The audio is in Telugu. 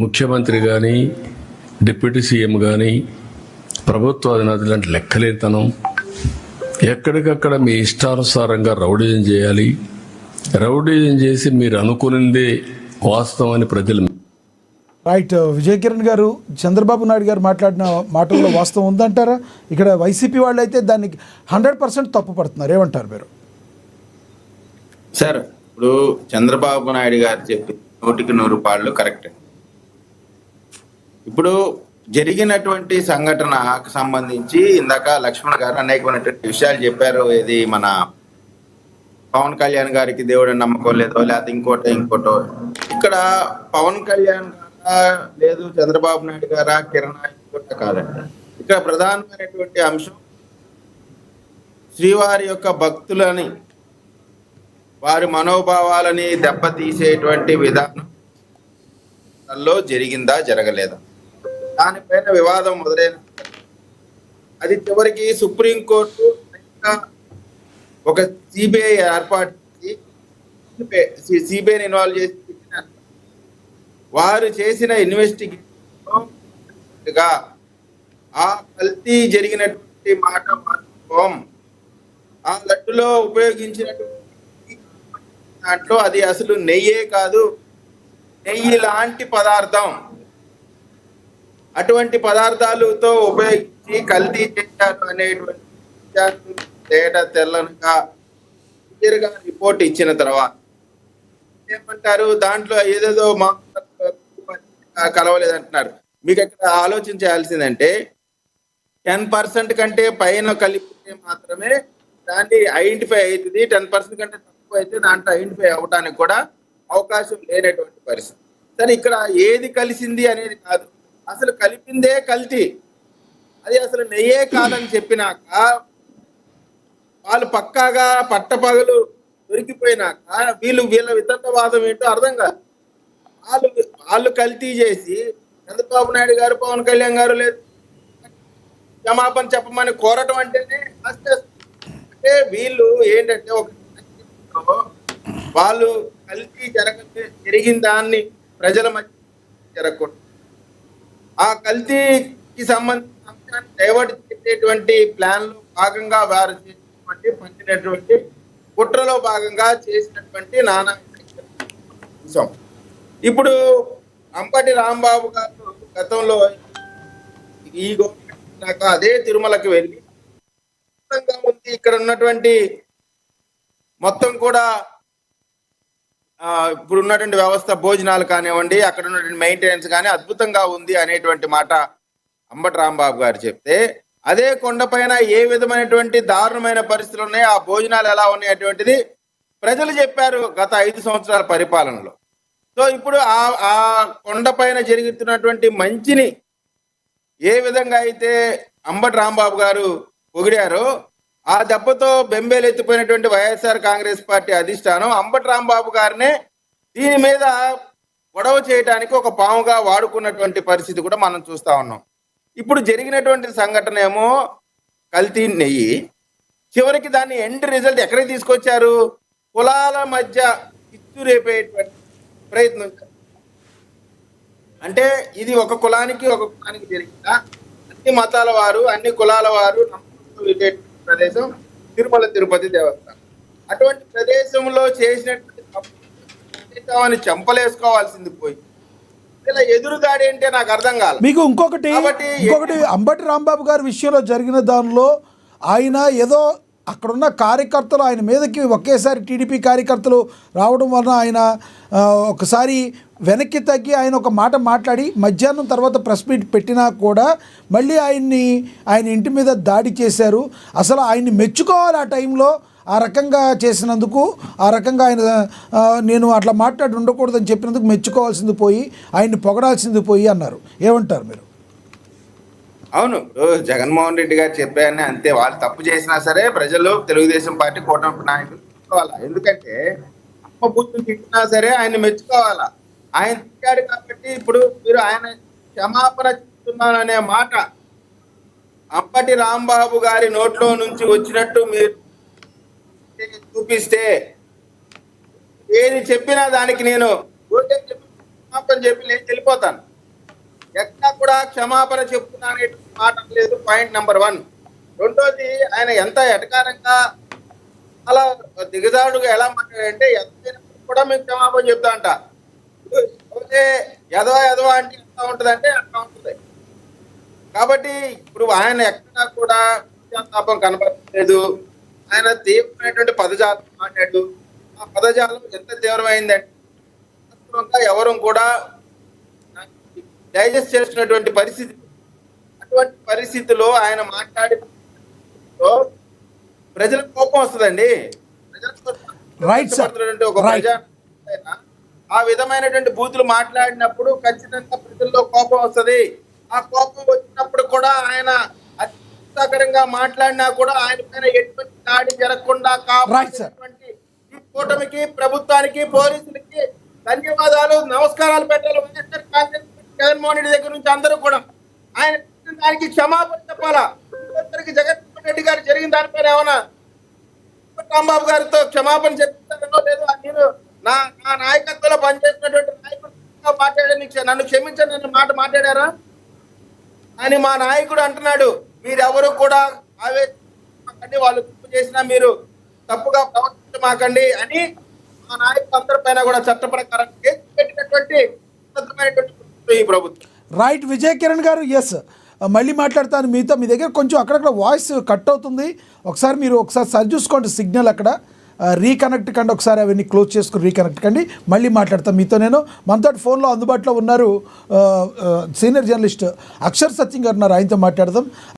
ముఖ్యమంత్రి కానీ డిప్యూటీ సీఎం కానీ ప్రభుత్వ అధినేతలు అంటే లెక్కలేతనం, ఎక్కడికక్కడ మీ ఇష్టానుసారంగా రౌడీజం చేయాలి, రౌడీజం చేసి మీరు అనుకునిందే వాస్తవం అని ప్రజలు. రైట్. విజయ్ కిరణ్ గారు, చంద్రబాబు నాయుడు గారు మాట్లాడిన మాటల్లో వాస్తవం ఉందంటారా? ఇక్కడ వైసీపీ వాళ్ళు అయితే దానికి 100% తప్పు పడుతున్నారు, ఏమంటారు మీరు? సార్, ఇప్పుడు చంద్రబాబు నాయుడు గారు చెప్పి 100% కరెక్ట్. ఇప్పుడు జరిగినటువంటి సంఘటనకు సంబంధించి ఇందాక లక్ష్మణ్ గారు అనేకమైనటువంటి విషయాలు చెప్పారు. ఇది మన పవన్ కళ్యాణ్ గారికి దేవుడు నమ్మకం లేదో, లేకపోతే ఇంకోటో. ఇక్కడ పవన్ కళ్యాణ్ గారా లేదు చంద్రబాబు నాయుడు గారా కిరణ్ ఇంకోట కాదండి. ఇక్కడ ప్రధానమైనటువంటి అంశం శ్రీవారి యొక్క భక్తులని, వారి మనోభావాలని దెబ్బతీసేటువంటి విధానంలో జరిగిందా జరగలేదా, దానిపైన వివాదం మొదలైన అది చివరికి సుప్రీంకోర్టు ఒక సిబిఐ ఏర్పాటు సిబిఐని ఇన్వాల్వ్ చేసి వారు చేసిన ఇన్వెస్టిగేషన్ ఆ కల్తీ జరిగినటువంటి మాట వాస్తవం, ఆ లడ్డులో ఉపయోగించినటువంటి దాంట్లో అది అసలు నెయ్యే కాదు, నెయ్యి లాంటి పదార్థం, అటువంటి పదార్థాలతో ఉపయోగించి కల్తీ చేశారు అనేటువంటి తేట తెల్లనగా క్లియర్గా రిపోర్ట్ ఇచ్చిన తర్వాత ఏమంటారు, దాంట్లో ఏదేదో కలవలేదంటున్నారు. మీకు ఎక్కడ ఆలోచించాల్సిందంటే 10% కంటే పైన కలిపితే మాత్రమే దాన్ని ఐడెంటిఫై అవుతుంది, 10% కంటే తక్కువ అయితే దాంట్లో ఐడెంటిఫై అవ్వడానికి కూడా అవకాశం లేనటువంటి పరిస్థితి. సరే, ఇక్కడ ఏది కలిసింది అనేది కాదు, అసలు కలిపిందే కల్తీ, అది అసలు నెయ్యే కాదని చెప్పినాక వాళ్ళు పక్కాగా పట్టపగలు దొరికిపోయినాక వీళ్ళ వితండవాదం ఏంటో అర్థం కాదు. వాళ్ళు కల్తీ చేసి చంద్రబాబు నాయుడు గారు పవన్ కళ్యాణ్ గారు లేదు క్షమాపణ చెప్పమని కోరటం అంటేనే అంటే వీళ్ళు ఏంటంటే ఒక వాళ్ళు కల్తీ జరిగిన దాన్ని ప్రజల మధ్య జరగకూడదు, ఆ కల్తీకి సంబంధించిన అంశాన్ని డైవర్ట్ చేసేటువంటి ప్లాన్ లో భాగంగా వారు చేసినటువంటి పంచినటువంటి కుట్రలో భాగంగా చేసినటువంటి నానా అంశం. ఇప్పుడు అంబటి రాంబాబు గారు గతంలో ఈ గవర్నమెంట్ అదే తిరుమలకి వెళ్ళి ఉంది, ఇక్కడ ఉన్నటువంటి మొత్తం కూడా ఇప్పుడు ఉన్నటువంటి వ్యవస్థ, భోజనాలు కానివ్వండి, అక్కడ ఉన్నటువంటి మెయింటెనెన్స్ కానీ అద్భుతంగా ఉంది అనేటువంటి మాట అంబటి రాంబాబు గారు చెప్తే, అదే కొండపైన ఏ విధమైనటువంటి దారుణమైన పరిస్థితులు ఉన్నాయి, ఆ భోజనాలు ఎలా ఉన్నాయి అటువంటిది ప్రజలు చెప్పారు గత 5 సంవత్సరాల పరిపాలనలో. సో ఇప్పుడు ఆ కొండపైన జరుగుతున్నటువంటి మంచిని ఏ విధంగా అయితే అంబటి రాంబాబు గారు పొగిడారో, ఆ దెబ్బతో బెంబేలు ఎత్తిపోయినటువంటి వైఎస్ఆర్ కాంగ్రెస్ పార్టీ అధిష్టానం అంబటి రాంబాబు గారినే దీని మీద గొడవ చేయడానికి ఒక పాముగా వాడుకున్నటువంటి పరిస్థితి కూడా మనం చూస్తా ఉన్నాం. ఇప్పుడు జరిగినటువంటి సంఘటన ఏమో కల్తీ నెయ్యి, చివరికి దాన్ని ఎండ్ రిజల్ట్ ఎక్కడికి తీసుకొచ్చారు, కులాల మధ్య ఇచ్చు రేపేటువంటి ప్రయత్నం. అంటే ఇది ఒక కులానికి జరిగిందా, అన్ని మతాల వారు అన్ని కులాల వారు ప్రదేశం తిరుమల తిరుపతి దేవస్థానం. అటువంటి ప్రదేశంలో చేసినటువంటి చంపలేసుకోవాల్సింది పోయి ఇలా ఎదురుదాడి అంటే నాకు అర్థం కాదు. మీకు ఇంకొకటి అంబటి రాంబాబు గారి విషయంలో జరిగిన దానిలో ఆయన ఏదో అక్కడున్న కార్యకర్తలు ఆయన మీదకి ఒకేసారి టీడీపీ కార్యకర్తలు రావడం వలన ఆయన ఒకసారి వెనక్కి తగ్గి ఆయన ఒక మాట మాట్లాడి మధ్యాహ్నం తర్వాత ప్రెస్ మీట్ పెట్టినా కూడా మళ్ళీ ఆయన ఇంటి మీద దాడి చేశారు. అసలు ఆయన్ని మెచ్చుకోవాలి ఆ టైంలో, ఆ రకంగా చేసినందుకు, ఆ రకంగా ఆయన నేను అట్లా మాట్లాడి ఉండకూడదని చెప్పినందుకు మెచ్చుకోవాల్సింది పోయి ఆయన్ని పొగడాల్సింది పోయి అన్నారు. ఏమంటారు మీరు? అవును, జగన్మోహన్ రెడ్డి గారు చెప్పారని అంతే. వాళ్ళు తప్పు చేసినా సరే ప్రజలు తెలుగుదేశం పార్టీ కూటమి నాయకులు మెచ్చుకోవాలా. ఎందుకంటే అమ్మ బుద్ధులు తిట్టినా సరే ఆయన మెచ్చుకోవాలా. ఆయన తిట్టాడు కాబట్టి ఇప్పుడు మీరు ఆయన క్షమాపణ చెప్తున్నాననే మాట అంబటి రాంబాబు గారి నోట్లో నుంచి వచ్చినట్టు మీరు చూపిస్తే ఏది చెప్పినా దానికి నేను అని చెప్పి నేను వెళ్ళిపోతాను. ఎక్కడా కూడా క్షమాపణ చెప్తున్నా అనే మాట లేదు. Point number 1. రెండోది, ఆయన ఎంత ఎటకారంగా అలా దిగజాడుగా ఎలా మాట్లాడంటే ఎంతైనప్పుడు కూడా మేము క్షమాపణ చెప్తా అంట. ఓకే, ఎదవా అంటే ఎట్లా ఉంటుందంటే అట్లా ఉంటుంది. కాబట్టి ఇప్పుడు ఆయన ఎక్కడా కూడా పశ్చాత్తాపం కనపడలేదు. ఆయన తీవ్రమైనటువంటి పదజాలం మాట్లాడు. ఆ పదజాలం ఎంత తీవ్రమైందంటే వాస్తవంగా ఎవరు కూడా డైజెస్ట్ చేసినటువంటి పరిస్థితి. అటువంటి పరిస్థితిలో ఆయన మాట్లాడి ప్రజలకు కోపం వస్తుందండి. Right, sir. ఒక ప్రజా ఆ విధమైనటువంటి బూతులు మాట్లాడినప్పుడు ఖచ్చితంగా ప్రజల్లో కోపం వస్తుంది. ఆ కోపం వచ్చినప్పుడు కూడా ఆయన అత్యుత్సాహకరంగా మాట్లాడినా కూడా ఆయన పైన ఎటువంటి దాడి జరగకుండా కాపాడేటువంటి ఈ కూటమికి, ప్రభుత్వానికి, పోలీసులకి ధన్యవాదాలు, నమస్కారాలు పెట్టాలి. వైఎస్ఆర్ కాంగ్రెస్ జగన్మోహన్ రెడ్డి దగ్గర నుంచి అందరూ కూడా ఆయన దానికి క్షమాపణ చెప్పాలా. జగన్మోహన్ రెడ్డి గారు జరిగిన దానిపైన ఏమన్నా రాంబాబు గారితో క్షమాపణ చెప్తారో లేదో, నేను నా నాయకత్వంలో పనిచేసినటువంటి నాయకుడు మాట్లాడే నన్ను క్షమించండి అన్న మాట మాట్లాడారా అని మా నాయకుడు అంటున్నాడు. మీరెవరు కూడా ఆవేశపడకండి, వాళ్ళు తప్పు చేసినా మీరు తప్పుగా ప్రవర్తించమాకండి అని మా నాయకులు అందరిపైన కూడా చట్ట ప్రకారం కేసు పెట్టినటువంటి ఈ ప్రభుత్వం. రైట్, విజయ్ కిరణ్ గారు. ఎస్, మళ్ళీ మాట్లాడతాను మీతో. మీ దగ్గర కొంచెం అక్కడక్కడ వాయిస్ కట్ అవుతుంది. ఒకసారి మీరు సరి చూసుకోండి సిగ్నల్ అక్కడ. రీకనెక్ట్ కండి, ఒకసారి అవన్నీ క్లోజ్ చేసుకుని రీకనెక్ట్ కండి. మళ్ళీ మాట్లాడతాను మీతో. నేను మనతో ఫోన్లో అందుబాటులో ఉన్నారు సీనియర్ జర్నలిస్ట్ అక్షర్ సత్యం గారు ఉన్నారు, ఆయనతో మాట్లాడదాం.